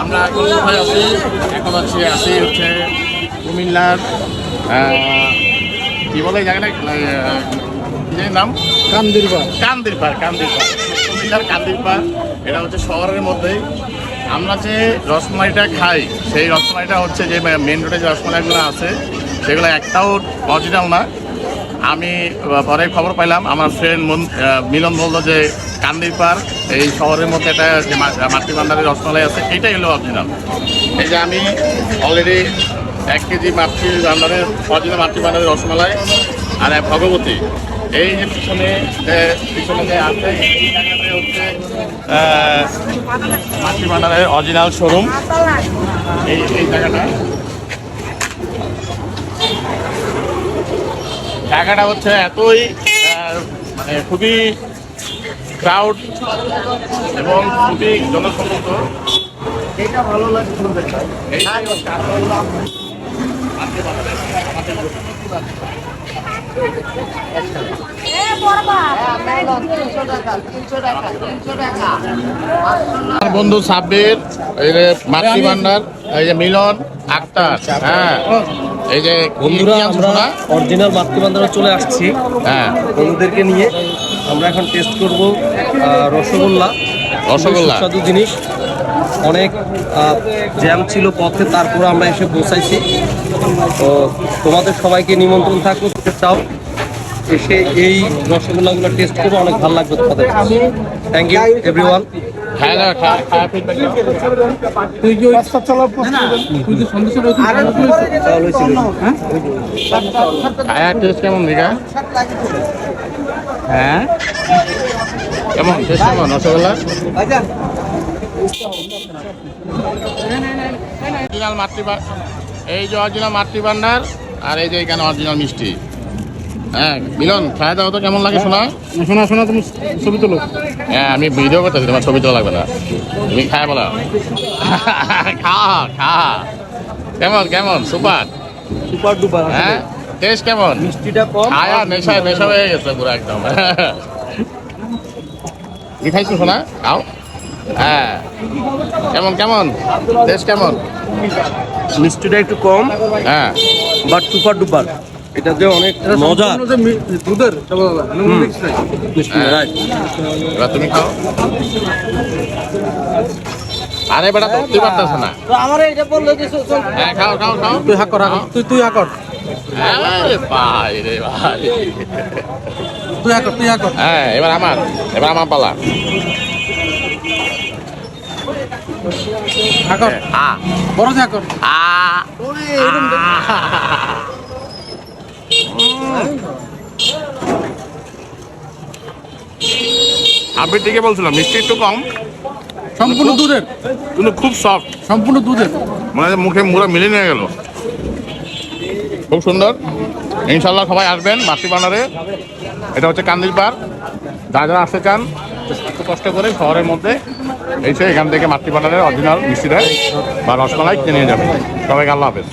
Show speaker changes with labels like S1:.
S1: আমরা এখন কোথায় আছি? এখন আছি হচ্ছে কুমিল্লার কি বলে এই জায়গাটা কি নাম? কান্দিরপাড় কুমিল্লার কান্দিরপাড়। এটা হচ্ছে শহরের মধ্যেই। আমরা যে রসমালাইটা খাই সেই রসমালাইটা হচ্ছে যে মেন রোডে যে রসমালাইগুলো আছে সেগুলো একটাও অরিজিনাল না। আমি পরে খবর পাইলাম, আমার ফ্রেন্ড মিলন বললো যে কান্দিরপাড় এই শহরের মধ্যে একটা যে মাতৃ ভান্ডারের রসমালাই আছে এইটাই হলো অরিজিনাল। এই যে আমি অলরেডি 1 কেজি মাতৃ ভান্ডারের অরিজিনাল মাতৃ ভান্ডারের রসমালাই আর ভগবতী এই যে পিছনে যে আছে এই জায়গাটায় হচ্ছে মাতৃ ভান্ডারের অরিজিনাল শোরুম। এই জায়গাটা হচ্ছে এতই মানে খুবই ক্রাউড এবং খুবই জনসমুদ্র। এটা ভালো লাগে। বন্ধু সাব্বির, এই যে মাতৃ ভান্ডার, এই যে মিলন আক্তার, হ্যাঁ এই যে
S2: বন্ধুরা আমরা অরিজিনাল মাতৃ ভান্ডারে চলে আসছি।
S1: হ্যাঁ
S2: বন্ধুদেরকে নিয়ে আমরা এখন টেস্ট করব রসগোল্লা। সুস্বাদু জিনিস, অনেক জ্যাম ছিল পথে, তারপর আমরা এসে পৌঁছাইছি। তো তোমাদের সবাইকে নিমন্ত্রণ থাকবে, চাও এসে এই রসগোল্লাগুলো টেস্ট করবো, অনেক ভালো লাগবে তোমাদের। Thank you everyone.
S1: কেমন দিঘা? হ্যাঁ কেমন কেমন রসগোল্লা? অরিজিনাল এই যে অরিজিনাল মাতৃ ভান্ডার আর এই যে এখানে অরিজিনাল মিষ্টি। হ্যাঁ মিলন খাওয়া দাওয়া তো কেমন লাগে? শোনা তুমি ছবি তোলো। হ্যাঁ আমি ভিডিও করতেছি, তোমার ছবি তোলা লাগবে না, তুমি খায় বলো। খা কেমন? Super
S2: duper.
S1: হ্যাঁ টেস্ট কেমন?
S2: মিষ্টিটা কম,
S1: খায়া নেশা হয়ে গেছে পুরো একদম। কি খাইছো শোনা? খাও। হ্যাঁ কেমন টেস্ট কেমন?
S2: মিষ্টিটা একটু কম,
S1: হ্যাঁ
S2: বাট সুপার ডুপার। এটা যে অনেক মজা। দুধের
S1: এবার তুমি খাও। আরে বেটা ধরতে পারতেছে না।
S2: আমার এটা বললো যে
S1: হ্যাঁ খাও
S2: তুই হাকর তুই হাকর
S1: আরে ভাই রে ভাই,
S2: তুই হাকর।
S1: হ্যাঁ এবার আমার পালা।
S2: হাকর বড় হাকর।
S1: আমি ঠিকই বলছিলাম, মিষ্টি একটু কম,
S2: সম্পূর্ণ দুধের,
S1: কিন্তু খুব সফট,
S2: সম্পূর্ণ দুধের,
S1: মানে মুখে মুড়া মিলে নিয়ে গেল, খুব সুন্দর। ইনশাল্লাহ সবাই আসবেন মাতৃ ভান্ডারে। এটা হচ্ছে কান্দিরপাড়। যারা আসতে চান একটু কষ্ট করে শহরের মধ্যে এসে এখান থেকে মাতৃ ভান্ডারের অরিজিনাল মিষ্টিটা বা রসমালাই কিনে নিয়ে যাবেন। সবাইকে আল্লাহ হাফেজ।